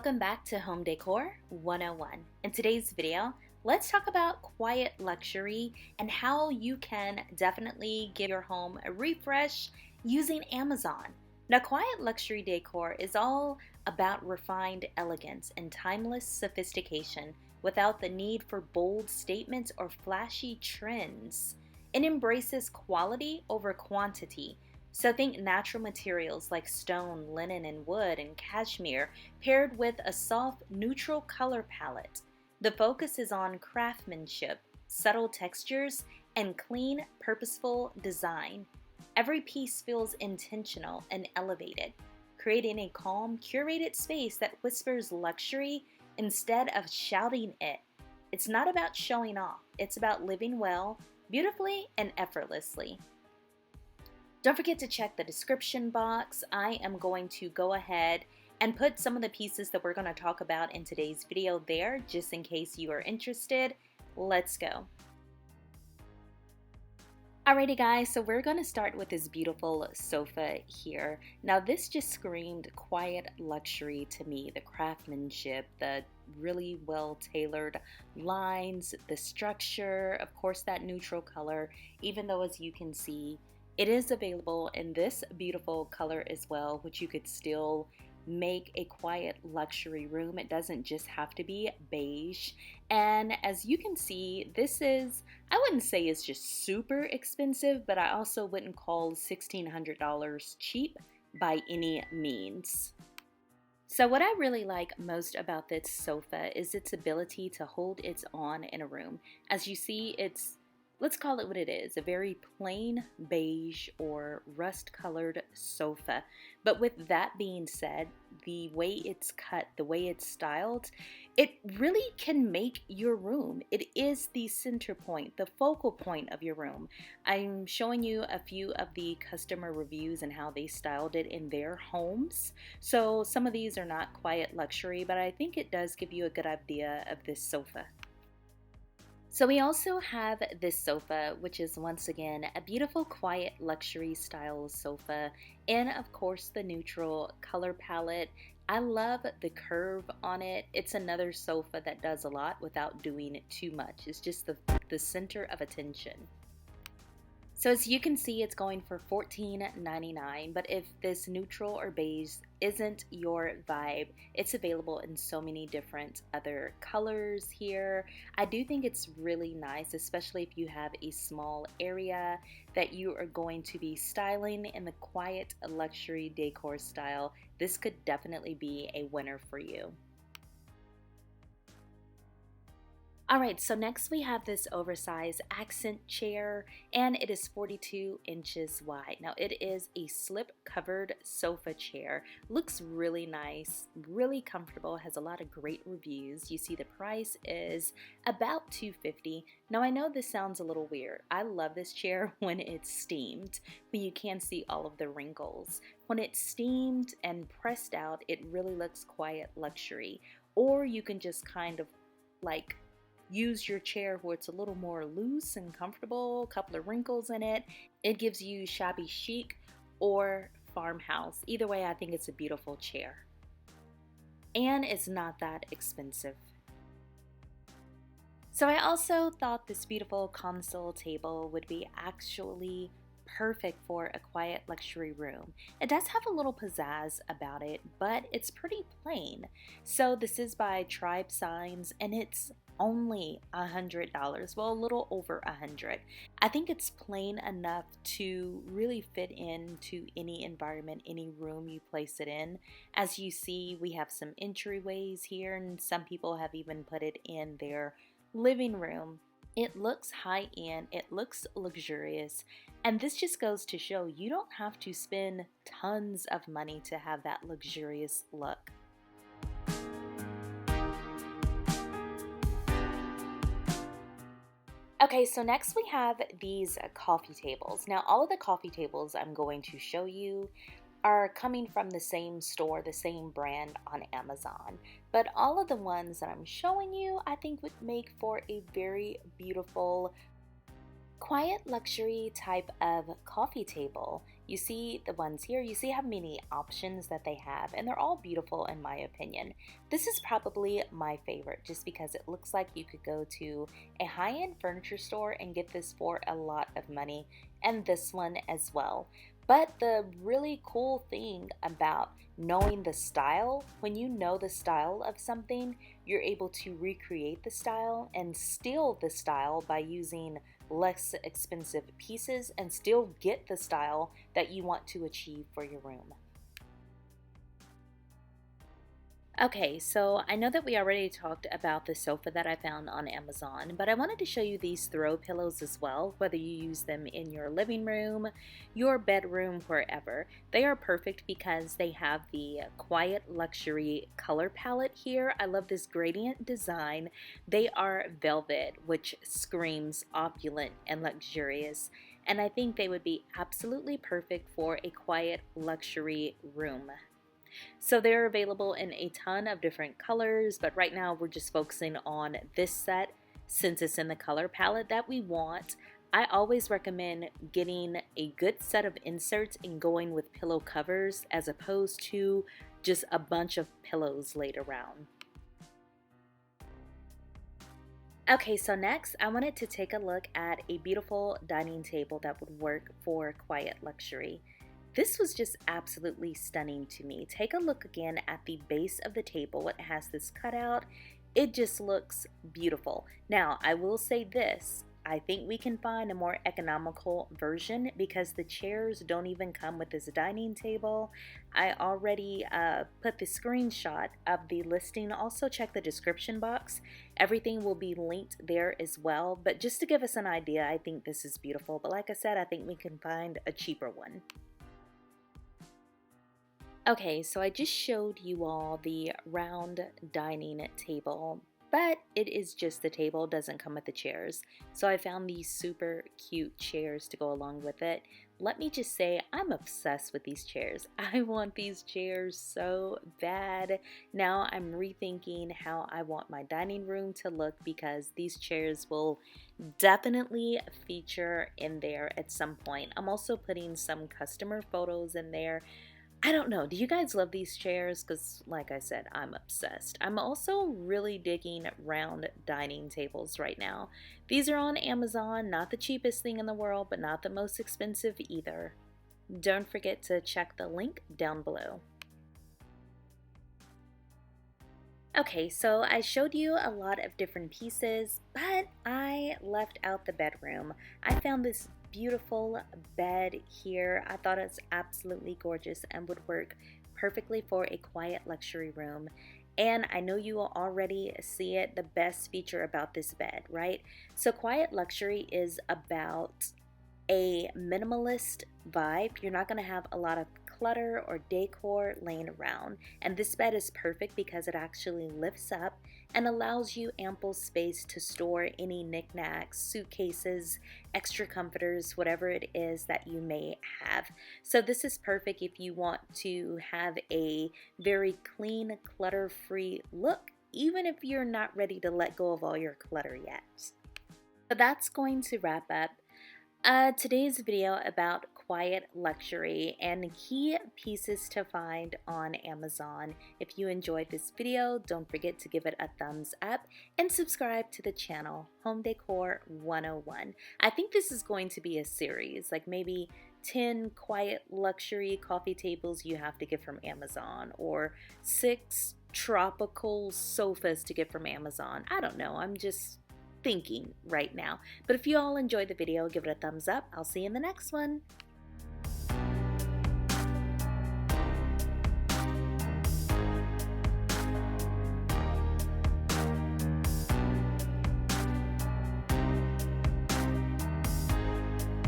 Welcome back to Home Decor 101. In today's video, let's talk about quiet luxury and how you can definitely give your home a refresh using Amazon. Now, quiet luxury decor is all about refined elegance and timeless sophistication without the need for bold statements or flashy trends. It embraces quality over quantity. So think natural materials like stone, linen, and wood, and cashmere paired with a soft, neutral color palette. The focus is on craftsmanship, subtle textures, and clean, purposeful design. Every piece feels intentional and elevated, creating a calm, curated space that whispers luxury instead of shouting it. It's not about showing off, it's about living well, beautifully, and effortlessly. Don't forget to check the description box. I am going to go ahead and put some of the pieces that we're going to talk about in today's video there, just in case you are interested. Let's go. Alrighty guys, so we're going to start with this beautiful sofa here. Now this just screamed quiet luxury to me. The craftsmanship, the really well tailored lines, the structure, of course that neutral color, even though as you can see, it is available in this beautiful color as well, which you could still make a quiet luxury room. It doesn't just have to be beige. And as you can see, this is, I wouldn't say it's just super expensive, but I also wouldn't call $1,600 cheap by any means. So what I really like most about this sofa is its ability to hold its own in a room. As you see, let's call it what it is, a very plain beige or rust colored sofa. But with that being said, the way it's cut, the way it's styled, it really can make your room. It is the center point, the focal point of your room. I'm showing you a few of the customer reviews and how they styled it in their homes. So some of these are not quiet luxury, but I think it does give you a good idea of this sofa. So we also have this sofa, which is once again a beautiful quiet luxury style sofa in, of course, the neutral color palette. I love the curve on it. It's another sofa that does a lot without doing too much. It's just the center of attention. So as you can see, it's going for $14.99, but if this neutral or beige isn't your vibe, it's available in so many different other colors here. I do think it's really nice, especially if you have a small area that you are going to be styling in the quiet luxury decor style. This could definitely be a winner for you. Alright, so next we have this oversized accent chair, and it is 42 inches wide. Now it is a slip covered sofa chair. Looks really nice, really comfortable, has a lot of great reviews. You see the price is about $250. Now I know this sounds a little weird. I love this chair when it's steamed, but you can see all of the wrinkles. When it's steamed and pressed out, it really looks quiet luxury. Or you can just kind of like use your chair where it's a little more loose and comfortable, a couple of wrinkles in it. It gives you shabby chic or farmhouse. Either way, I think it's a beautiful chair. And it's not that expensive. So I also thought this beautiful console table would be actually perfect for a quiet luxury room. It does have a little pizzazz about it, but it's pretty plain. So this is by Tribe Signs, and it's only $100, well, a little over $100. I think it's plain enough to really fit into any environment, any room you place it in. As you see, we have some entryways here, and some people have even put it in their living room. It looks high-end, it looks luxurious, and this just goes to show you don't have to spend tons of money to have that luxurious look. Okay, so next we have these coffee tables. Now all of the coffee tables I'm going to show you are coming from the same store, the same brand on Amazon. But all of the ones that I'm showing you, I think would make for a very beautiful, quiet luxury type of coffee table. You see the ones here, you see how many options that they have, and they're all beautiful in my opinion. This is probably my favorite just because it looks like you could go to a high-end furniture store and get this for a lot of money, and this one as well. But the really cool thing about knowing the style, when you know the style of something, you're able to recreate the style and steal the style by using less expensive pieces and still get the style that you want to achieve for your room. Okay, so I know that we already talked about the sofa that I found on Amazon, but I wanted to show you these throw pillows as well, whether you use them in your living room, your bedroom, wherever. They are perfect because they have the quiet luxury color palette here. I love this gradient design. They are velvet, which screams opulent and luxurious, and I think they would be absolutely perfect for a quiet luxury room. So they're available in a ton of different colors, but right now we're just focusing on this set since it's in the color palette that we want. I always recommend getting a good set of inserts and going with pillow covers as opposed to just a bunch of pillows laid around. Okay, so next I wanted to take a look at a beautiful dining table that would work for quiet luxury. This was just absolutely stunning to me. Take a look again at the base of the table. It has this cutout. It just looks beautiful. Now, I will say this. I think we can find a more economical version because the chairs don't even come with this dining table. I already put the screenshot of the listing. Also check the description box. Everything will be linked there as well. But just to give us an idea, I think this is beautiful. But like I said, I think we can find a cheaper one. Okay, so I just showed you all the round dining table, but it is just the table, doesn't come with the chairs. So I found these super cute chairs to go along with it. Let me just say, I'm obsessed with these chairs. I want these chairs so bad. Now I'm rethinking how I want my dining room to look because these chairs will definitely feature in there at some point. I'm also putting some customer photos in there. I don't know. Do you guys love these chairs? Because, like I said, I'm obsessed. I'm also really digging round dining tables right now. These are on Amazon. Not the cheapest thing in the world, but not the most expensive either. Don't forget to check the link down below. Okay, so I showed you a lot of different pieces, but I left out the bedroom. I found this beautiful bed here. I thought it's absolutely gorgeous and would work perfectly for a quiet luxury room. And I know you will already see it, the best feature about this bed, right? So quiet luxury is about a minimalist vibe. You're not going to have a lot of clutter or decor laying around, and this bed is perfect because it actually lifts up and allows you ample space to store any knickknacks, suitcases, extra comforters, whatever it is that you may have. So this is perfect if you want to have a very clean, clutter-free look, even if you're not ready to let go of all your clutter yet. So that's going to wrap up today's video about quiet luxury and key pieces to find on Amazon. If you enjoyed this video, don't forget to give it a thumbs up and subscribe to the channel, Home Decor 101. I think this is going to be a series, like maybe 10 quiet luxury coffee tables you have to get from Amazon, or 6 tropical sofas to get from Amazon. I don't know, I'm just thinking right now. But if you all enjoyed the video, give it a thumbs up. I'll see you in the next one.